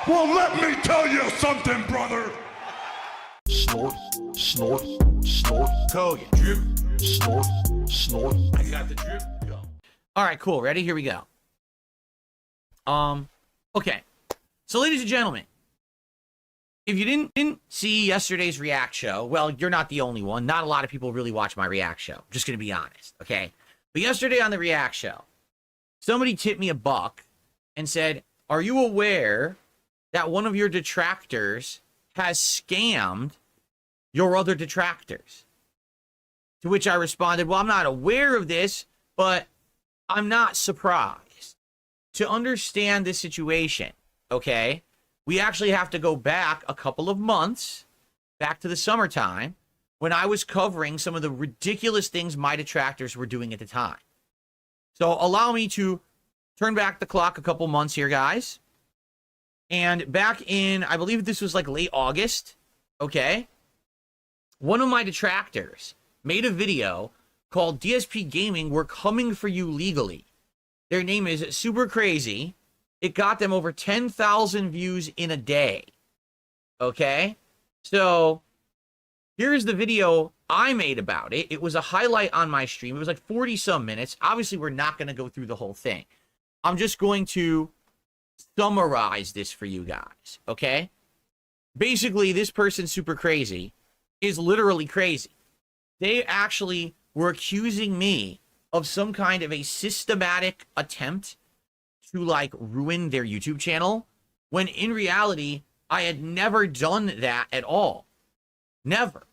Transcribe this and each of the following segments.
Well, let me tell you something, brother. Snort, snort, snort. Kogan. Drip. Snort, snort. I got the drip. Go. All right, cool. Ready? Here we go. Okay. So, ladies and gentlemen, if you didn't see yesterday's React show, well, you're not the only one. Not a lot of people really watch my React show. I'm just going to be honest, okay? But yesterday on the React show, somebody tipped me a buck and said, are you aware that one of your detractors has scammed your other detractors? To which I responded, well, I'm not aware of this, but I'm not surprised. To understand this situation, okay, we actually have to go back a couple of months, back to the summertime, when I was covering some of the ridiculous things my detractors were doing at the time. So allow me to turn back the clock a couple months here, guys. And back in, I believe this was like late August, okay, one of my detractors made a video called DSP Gaming, We're Coming For You Legally. Their name is Suprcrzy. It got them over 10,000 views in a day, okay? So here's the video I made about it. It was a highlight on my stream. It was like 40-some minutes. Obviously, we're not going to go through the whole thing. I'm just going to summarize this for you guys, okay? Basically, this person, Suprcrzy, is literally crazy. They actually were accusing me of some kind of a systematic attempt to, like, ruin their YouTube channel, when in reality, I had never done that at all. Never.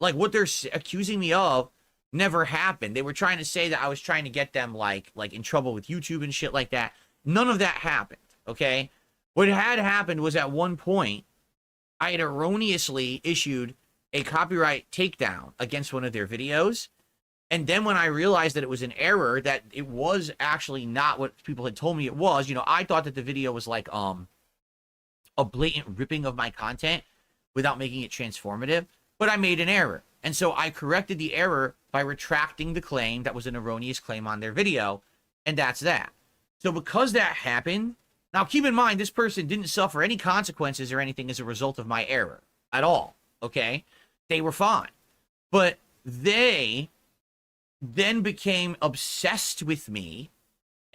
Like, what they're accusing me of never happened. They were trying to say that I was trying to get them, like in trouble with YouTube and shit like that. None of that happened, okay? What had happened was, at one point, I had erroneously issued a copyright takedown against one of their videos. And then when I realized that it was an error, that it was actually not what people had told me it was, you know, I thought that the video was like a blatant ripping of my content without making it transformative, but I made an error. And so I corrected the error by retracting the claim that was an erroneous claim on their video, and that's that. So because that happened, now keep in mind, this person didn't suffer any consequences or anything as a result of my error at all, okay? They were fine. But they then became obsessed with me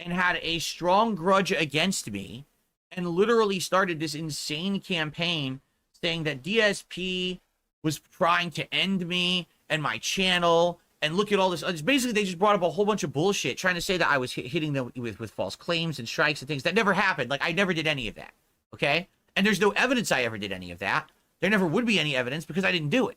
and had a strong grudge against me and literally started this insane campaign saying that DSP was trying to end me and my channel, and look at all this. Basically, they just brought up a whole bunch of bullshit trying to say that I was hitting them with false claims and strikes and things. That never happened. Like, I never did any of that, okay? And there's no evidence I ever did any of that. There never would be any evidence because I didn't do it.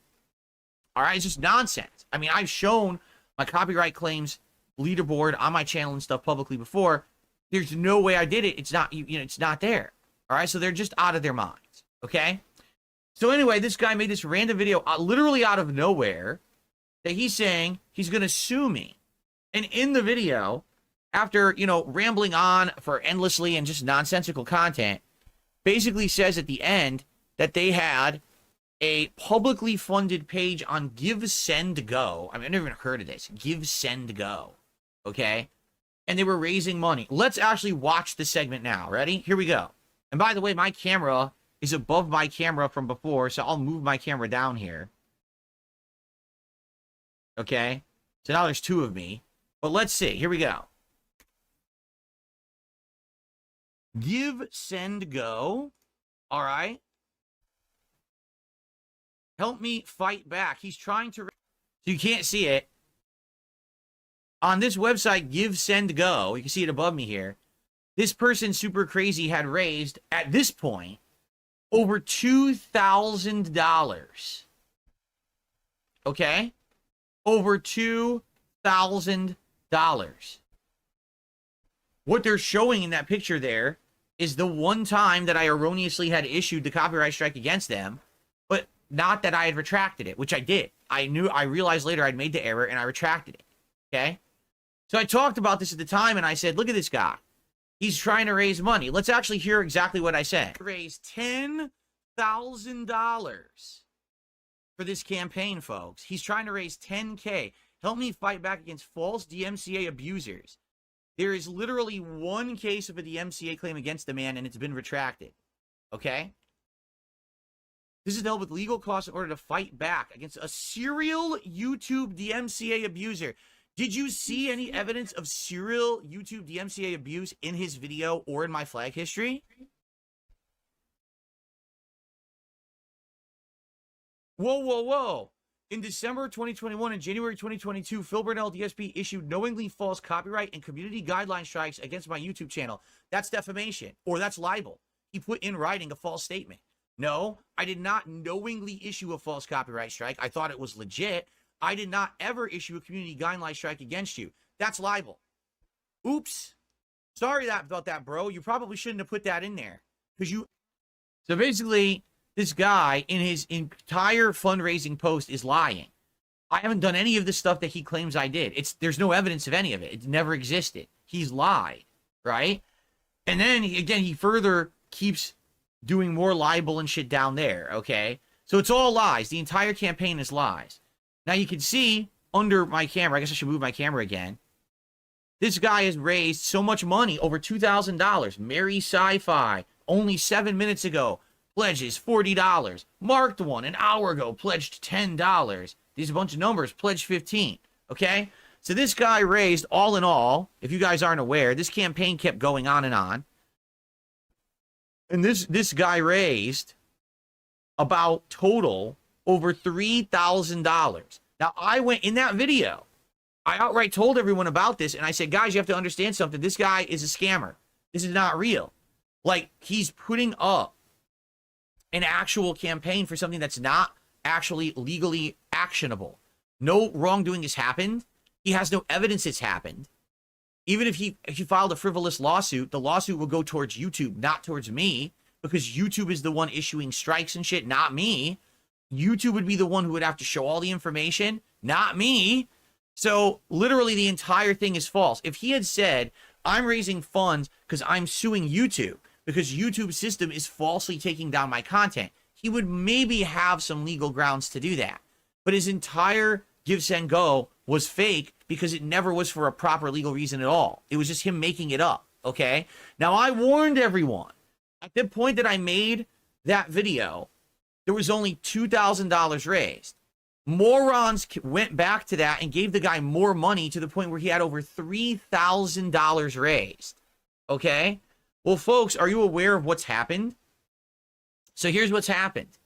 All right? It's just nonsense. I mean, I've shown my copyright claims leaderboard on my channel and stuff publicly before. There's no way I did it. It's not, you know, it's not there. All right? So they're just out of their minds, okay? So anyway, this guy made this random video literally out of nowhere that he's saying he's going to sue me. And in the video, after, you know, rambling on for endlessly and just nonsensical content, basically says at the end that they had a publicly funded page on Give, Send, Go. I mean, I've never even heard of this. Give, Send, Go. Okay? And they were raising money. Let's actually watch the segment now. Ready? Here we go. And by the way, my camera is above my camera from before, so I'll move my camera down here. Okay? So now there's two of me. But let's see. Here we go. Give, Send, Go. All right? Help me fight back. He's trying to... So you can't see it. On this website, Give, Send, Go, you can see it above me here, this person, Suprcrzy, had raised, at this point, over $2,000. Okay? Over $2,000. What they're showing in that picture there is the one time that I erroneously had issued the copyright strike against them, but not that I had retracted it, which I did. I realized later I'd made the error and I retracted it. Okay? So I talked about this at the time and I said, look at this guy. He's trying to raise money. Let's actually hear exactly what I said. Raise $10,000 for this campaign, folks. He's trying to raise $10K. Help me fight back against false DMCA abusers. There is literally one case of a DMCA claim against the man, and it's been retracted. Okay? This is held with legal costs in order to fight back against a serial YouTube DMCA abuser. Did you see any evidence of serial YouTube DMCA abuse in his video or in my flag history? Whoa, whoa, whoa. In December 2021 and January 2022, Phil Burnell DSP issued knowingly false copyright and community guideline strikes against my YouTube channel. That's defamation, or that's libel. He put in writing a false statement. No, I did not knowingly issue a false copyright strike. I thought it was legit. I did not ever issue a community guideline strike against you. That's libel. Oops. Sorry about that, bro. You probably shouldn't have put that in there. So basically, this guy in his entire fundraising post is lying. I haven't done any of the stuff that he claims I did. There's no evidence of any of it. It never existed. He's lied, right? And then, he further keeps doing more libel and shit down there, okay? So it's all lies. The entire campaign is lies. Now, you can see under my camera, I guess I should move my camera again. This guy has raised so much money, over $2,000. Mary Sci-Fi, only 7 minutes ago, pledges $40. Marked one an hour ago, pledged $10. These are a bunch of numbers, pledged 15. Okay? So this guy raised, all in all, if you guys aren't aware, this campaign kept going on and on. And this guy raised about total over $3,000. Now, I went in that video. I outright told everyone about this, and I said, guys, you have to understand something. This guy is a scammer. This is not real. Like, he's putting up an actual campaign for something that's not actually legally actionable. No wrongdoing has happened. He has no evidence it's happened. Even if he filed a frivolous lawsuit, the lawsuit will go towards YouTube, not towards me, because YouTube is the one issuing strikes and shit, not me. YouTube would be the one who would have to show all the information, not me. So literally the entire thing is false. If he had said, I'm raising funds because I'm suing YouTube, because YouTube's system is falsely taking down my content, he would maybe have some legal grounds to do that. But his entire Give, Send, Go was fake because it never was for a proper legal reason at all. It was just him making it up, okay? Now, I warned everyone. At the point that I made that video, there was only $2,000 raised. Morons went back to that and gave the guy more money to the point where he had over $3,000 raised, okay? Well, folks, are you aware of what's happened? So here's what's happened,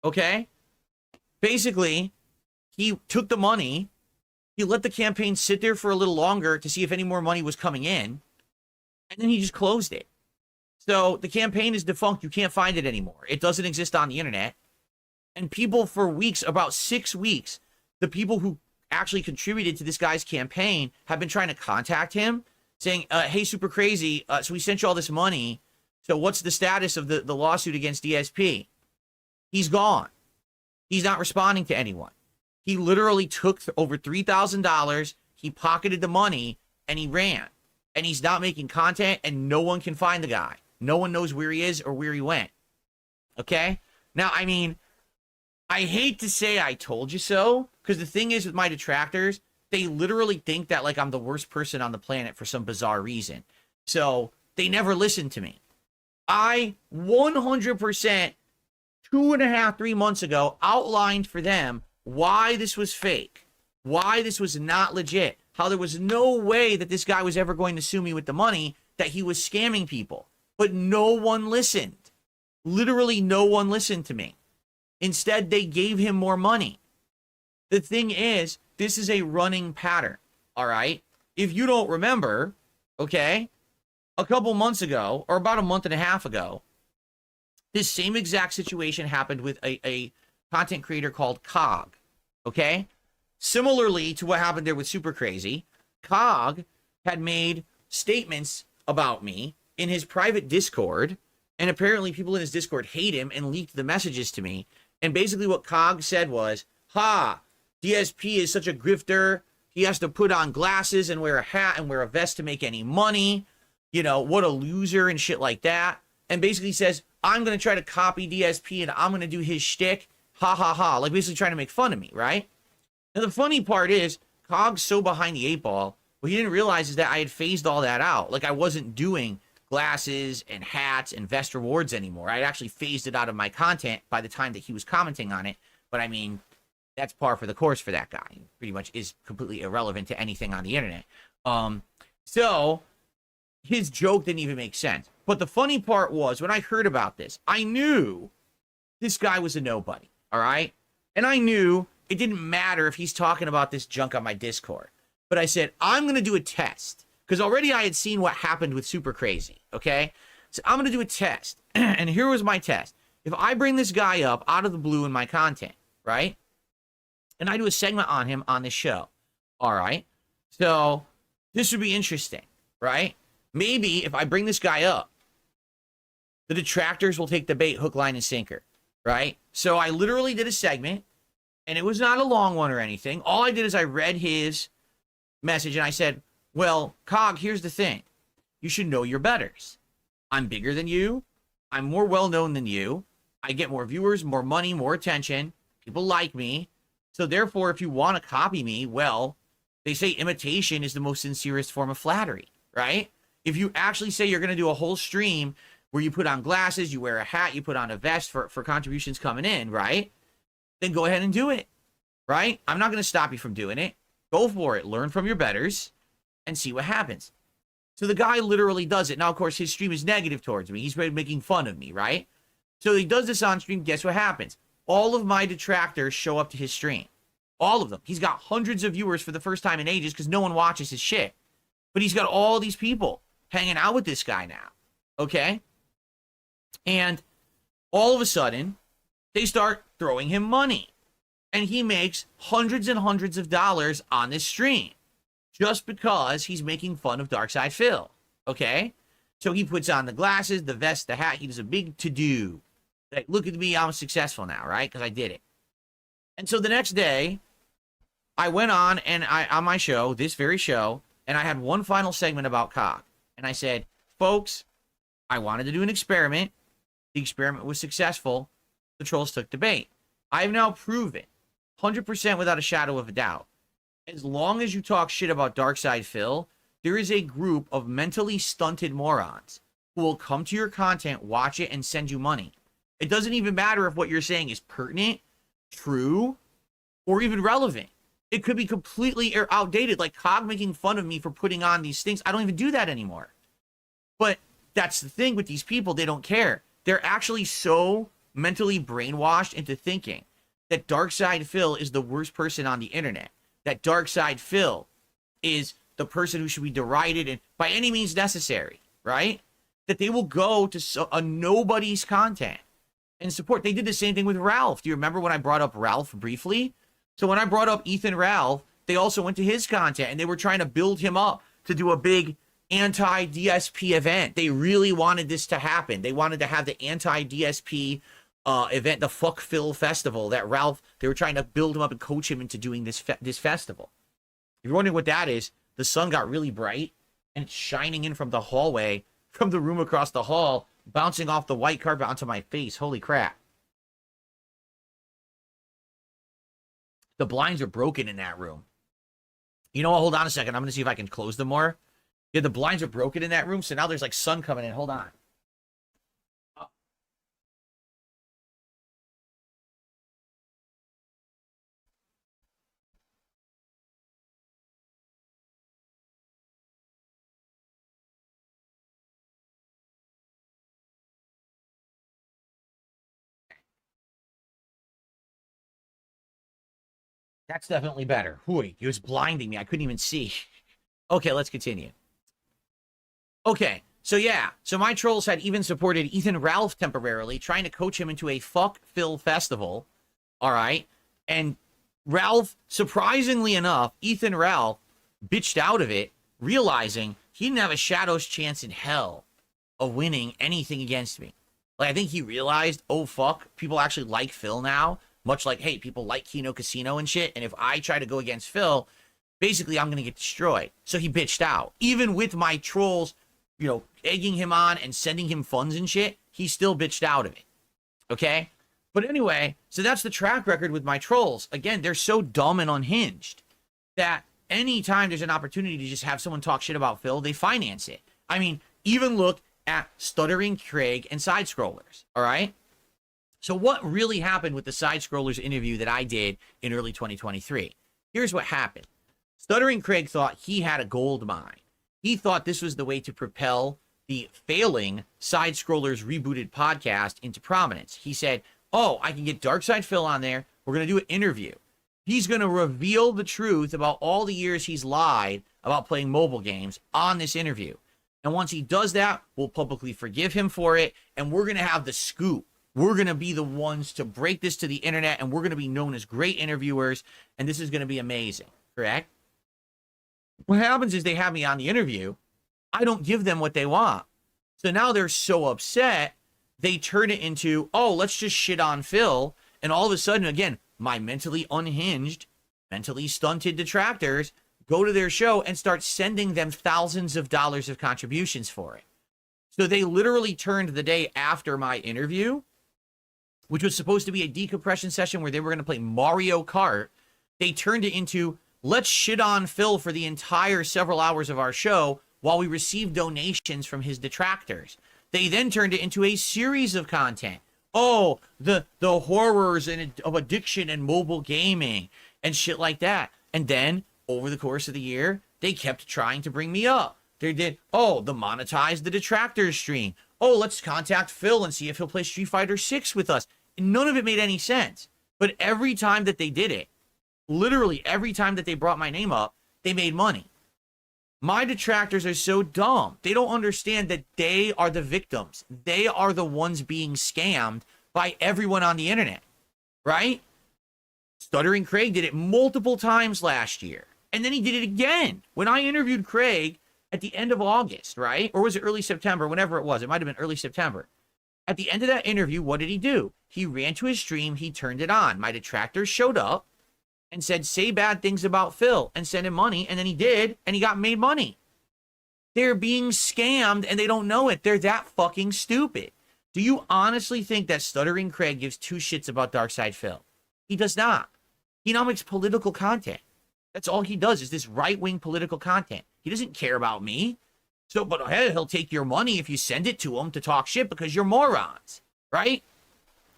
okay? Basically, he took the money, he let the campaign sit there for a little longer to see if any more money was coming in, and then he just closed it. So the campaign is defunct. You can't find it anymore. It doesn't exist on the internet. And people for weeks, about 6 weeks, the people who actually contributed to this guy's campaign have been trying to contact him, saying, hey, Suprcrzy, so we sent you all this money. So what's the status of the lawsuit against DSP? He's gone. He's not responding to anyone. He literally took over $3,000. He pocketed the money and he ran. And he's not making content and no one can find the guy. No one knows where he is or where he went. Okay? Now, I mean, I hate to say I told you so, because the thing is with my detractors, they literally think that like I'm the worst person on the planet for some bizarre reason. So they never listen to me. I 100% 2.5, 3 months ago outlined for them why this was fake, why this was not legit, how there was no way that this guy was ever going to sue me with the money, that he was scamming people. But no one listened. Literally no one listened to me. Instead, they gave him more money. The thing is, this is a running pattern, all right? If you don't remember, okay, a couple months ago, or about a month and a half ago, this same exact situation happened with a content creator called Cog, okay? Similarly to what happened there with Suprcrzy, Cog had made statements about me in his private Discord, and apparently people in his Discord hate him and leaked the messages to me. And basically what Cog said was, ha, DSP is such a grifter. He has to put on glasses and wear a hat and wear a vest to make any money. You know, what a loser and shit like that. And basically says, I'm going to try to copy DSP and I'm going to do his shtick. Ha, ha, ha. Like basically trying to make fun of me, right? Now, the funny part is, Cog's so behind the 8 ball, what he didn't realize is that I had phased all that out. Like, I wasn't doing glasses and hats and vest rewards anymore. I'd actually phased it out of my content by the time that he was commenting on it. But I mean, that's par for the course for that guy. He pretty much is completely irrelevant to anything on the internet. So his joke didn't even make sense. But the funny part was, when I heard about this, I knew this guy was a nobody, all right? And I knew it didn't matter if he's talking about this junk on my Discord. But I said, I'm going to do a test. Because already I had seen what happened with Suprcrzy, okay? So I'm going to do a test. And here was my test. If I bring this guy up out of the blue in my content, right? And I do a segment on him on this show, all right? So this would be interesting, right? Maybe if I bring this guy up, the detractors will take the bait, hook, line, and sinker, right? So I literally did a segment, and it was not a long one or anything. All I did is I read his message, and I said, well, Cog, here's the thing. You should know your betters. I'm bigger than you. I'm more well-known than you. I get more viewers, more money, more attention. People like me. So therefore, if you want to copy me, well, they say imitation is the most sincerest form of flattery, right? If you actually say you're going to do a whole stream where you put on glasses, you wear a hat, you put on a vest for contributions coming in, right? Then go ahead and do it, right? I'm not going to stop you from doing it. Go for it. Learn from your betters and see what happens. So the guy literally does it. Now, of course, his stream is negative towards me. He's making fun of me, right? So he does this on stream. Guess what happens? All of my detractors show up to his stream. All of them. He's got hundreds of viewers for the first time in ages because no one watches his shit. But he's got all these people hanging out with this guy now. Okay? And all of a sudden, they start throwing him money. And he makes hundreds and hundreds of dollars on this stream. Just because he's making fun of darksydephil. Okay? So he puts on the glasses, the vest, the hat. He does a big to-do. Like, look at me, I'm successful now, right? Because I did it. And so the next day, I went on and on my show, this very show, and I had one final segment about Cog. And I said, folks, I wanted to do an experiment. The experiment was successful. The trolls took the bait. I have now proven, 100% without a shadow of a doubt, as long as you talk shit about darksydephil, there is a group of mentally stunted morons who will come to your content, watch it, and send you money. It doesn't even matter if what you're saying is pertinent, true, or even relevant. It could be completely outdated, like Cog making fun of me for putting on these things. I don't even do that anymore. But that's the thing with these people. They don't care. They're actually so mentally brainwashed into thinking that darksydephil is the worst person on the internet. That darksydephil is the person who should be derided and by any means necessary, right? That they will go to a nobody's content and support. They did the same thing with Ralph. Do you remember when I brought up Ralph briefly? So when I brought up Ethan Ralph, they also went to his content and they were trying to build him up to do a big anti-DSP event. They really wanted this to happen. They wanted to have the anti-DSP event, the Fuck Phil Festival that Ralph, they were trying to build him up and coach him into doing this festival. If you're wondering what that is, the sun got really bright and it's shining in from the hallway, from the room across the hall, bouncing off the white carpet onto my face. Holy crap. The blinds are broken in that room. You know what? Hold on a second. I'm going to see if I can close them more. Yeah, the blinds are broken in that room, so now there's like sun coming in. Hold on. That's definitely better. Hooey, he was blinding me. I couldn't even see. Okay, let's continue. Okay, so yeah. So my trolls had even supported Ethan Ralph temporarily, trying to coach him into a Fuck Phil Festival. All right. And Ralph, surprisingly enough, Ethan Ralph bitched out of it, realizing he didn't have a shadow's chance in hell of winning anything against me. Like, I think he realized, oh, fuck, people actually like Phil now. Much like, hey, people like Kino Casino and shit. And if I try to go against Phil, basically I'm going to get destroyed. So he bitched out. Even with my trolls, you know, egging him on and sending him funds and shit, he still bitched out of it. Okay? But anyway, so that's the track record with my trolls. Again, they're so dumb and unhinged that anytime there's an opportunity to just have someone talk shit about Phil, they finance it. I mean, even look at Stuttering Craig and Side Scrollers. All right. So what really happened with the Side Scrollers interview that I did in early 2023? Here's what happened. Stuttering Craig thought he had a gold mine. He thought this was the way to propel the failing Side Scrollers Rebooted podcast into prominence. He said, oh, I can get darksydephil on there. We're going to do an interview. He's going to reveal the truth about all the years he's lied about playing mobile games on this interview. And once he does that, we'll publicly forgive him for it. And we're going to have the scoop. We're going to be the ones to break this to the internet. And we're going to be known as great interviewers. And this is going to be amazing. Correct? What happens is they have me on the interview. I don't give them what they want. So now they're so upset, they turn it into, oh, let's just shit on Phil. And all of a sudden, again, my mentally unhinged, mentally stunted detractors go to their show and start sending them thousands of dollars of contributions for it. So they literally turned the day after my interview, which was supposed to be a decompression session where they were going to play Mario Kart. They turned it into, let's shit on Phil for the entire several hours of our show while we receive donations from his detractors. They then turned it into a series of content. Oh, the horrors of addiction and mobile gaming and shit like that. And then over the course of the year, they kept trying to bring me up. They did, oh, the monetize the detractors stream. Oh, let's contact Phil and see if he'll play Street Fighter 6 with us. And none of it made any sense. But every time that they did it, literally every time that they brought my name up, they made money. My detractors are so dumb. They don't understand that they are the victims. They are the ones being scammed by everyone on the internet, right? Stuttering Craig did it multiple times last year. And then he did it again. When I interviewed Craig at the end of August, right? Or was it early September? Whenever it was. It might have been early September. At the end of that interview, what did he do? He ran to his stream. He turned it on. My detractors showed up and said, say bad things about Phil and send him money. And then he did, and he got made money. They're being scammed, and they don't know it. They're that fucking stupid. Do you honestly think that Stuttering Craig gives two shits about darksydephil? He does not. He now makes political content. That's all he does is this right-wing political content. He doesn't care about me. So, but hey, he'll take your money if you send it to him to talk shit because you're morons, right?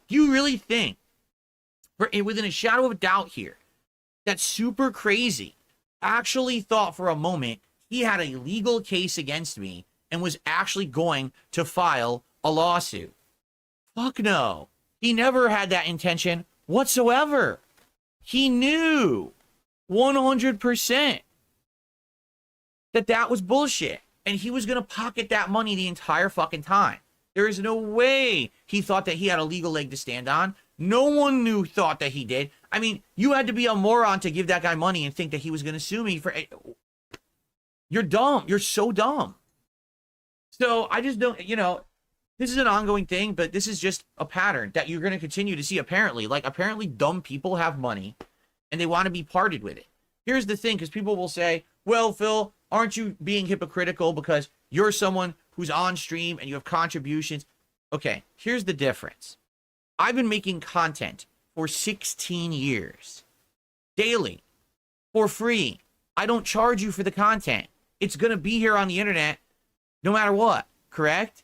Do you really think, within a shadow of a doubt here, that Suprcrzy actually thought for a moment he had a legal case against me and was actually going to file a lawsuit? Fuck no. He never had that intention whatsoever. He knew 100% that was bullshit. And he was going to pocket that money the entire fucking time. There is no way he thought that he had a legal leg to stand on. No one thought that he did. I mean, you had to be a moron to give that guy money and think that he was going to sue me for... You're dumb. You're so dumb. So I just don't, this is an ongoing thing, but this is just a pattern that you're going to continue to see apparently. Like, apparently dumb people have money and they want to be parted with it. Here's the thing, because people will say, well, Phil, aren't you being hypocritical because you're someone who's on stream and you have contributions? Okay, here's the difference. I've been making content for 16 years, daily, for free. I don't charge you for the content. It's going to be here on the internet no matter what, correct?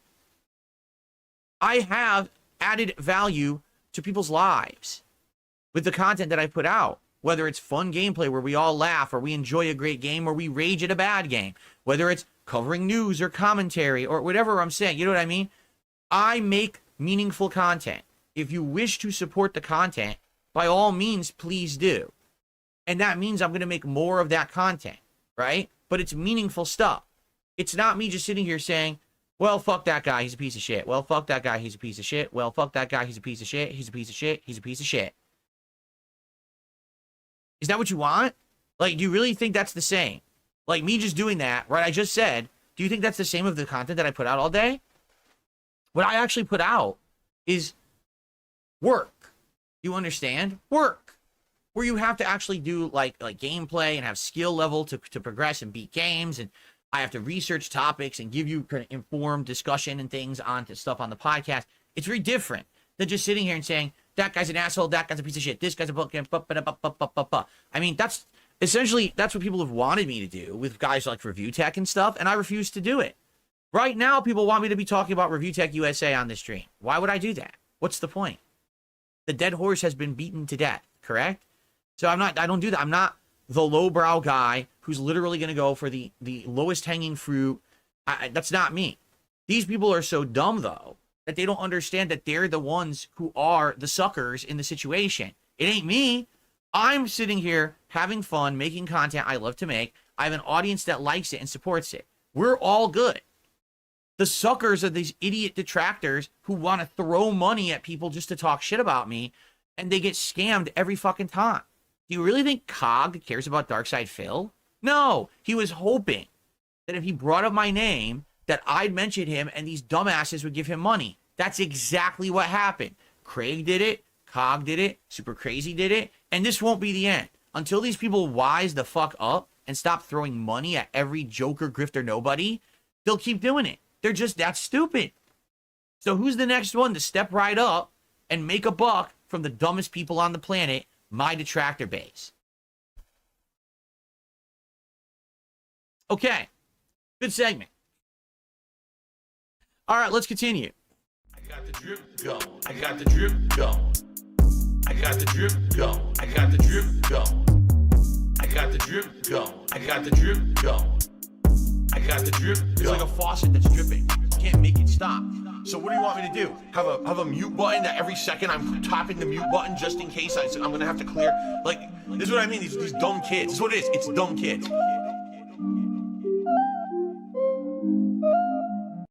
I have added value to people's lives with the content that I put out, whether it's fun gameplay where we all laugh or we enjoy a great game or we rage at a bad game, whether it's covering news or commentary or whatever I'm saying, you know what I mean? I make meaningful content. If you wish to support the content, by all means, please do. And that means I'm going to make more of that content, right? But it's meaningful stuff. It's not me just sitting here saying, well, fuck that guy, he's a piece of shit. Well, fuck that guy, he's a piece of shit. Well, fuck that guy, he's a piece of shit. He's a piece of shit. He's a piece of shit. Is that what you want? Like, do you really think that's the same? Like, me just doing that, right? I just said, do you think that's the same of the content that I put out all day? What I actually put out is work. You understand? Work. Where you have to actually do like gameplay and have skill level to progress and beat games, and I have to research topics and give you kind of informed discussion and things on to stuff on the podcast. It's very different than just sitting here and saying, that guy's an asshole, that guy's a piece of shit, this guy's a book, I mean, that's essentially, that's what people have wanted me to do with guys like Review Tech and stuff, and I refuse to do it. Right now, people want me to be talking about Review Tech USA on this stream. Why would I do that? What's the point? The dead horse has been beaten to death, correct? So I don't do that. I'm not the lowbrow guy who's literally going to go for the lowest hanging fruit. That's not me. These people are so dumb, though, that they don't understand that they're the ones who are the suckers in the situation. It ain't me. I'm sitting here having fun, making content I love to make. I have an audience that likes it and supports it. We're all good. The suckers are these idiot detractors who want to throw money at people just to talk shit about me, and they get scammed every fucking time. Do you really think Cog cares about Darksydephil? No, he was hoping that if he brought up my name, that I'd mention him and these dumbasses would give him money. That's exactly what happened. Craig did it, Cog did it, Suprcrzy did it, and this won't be the end. Until these people wise the fuck up and stop throwing money at every joker, grifter, nobody, they'll keep doing it. They're just that stupid. So who's the next one to step right up and make a buck from the dumbest people on the planet, my detractor base? Okay, good segment. All right, let's continue. I got the drip go. I got the drip go. I got the drip go. I got the drip go. I got the drip go. I got the drip go. I got the drip go. It's like a faucet that's dripping. You can't make it stop. So what do you want me to do? Have a mute button that every second I'm tapping the mute button just in case I'm gonna have to clear? Like, this is what I mean, these dumb kids. This is what it is, it's dumb kids.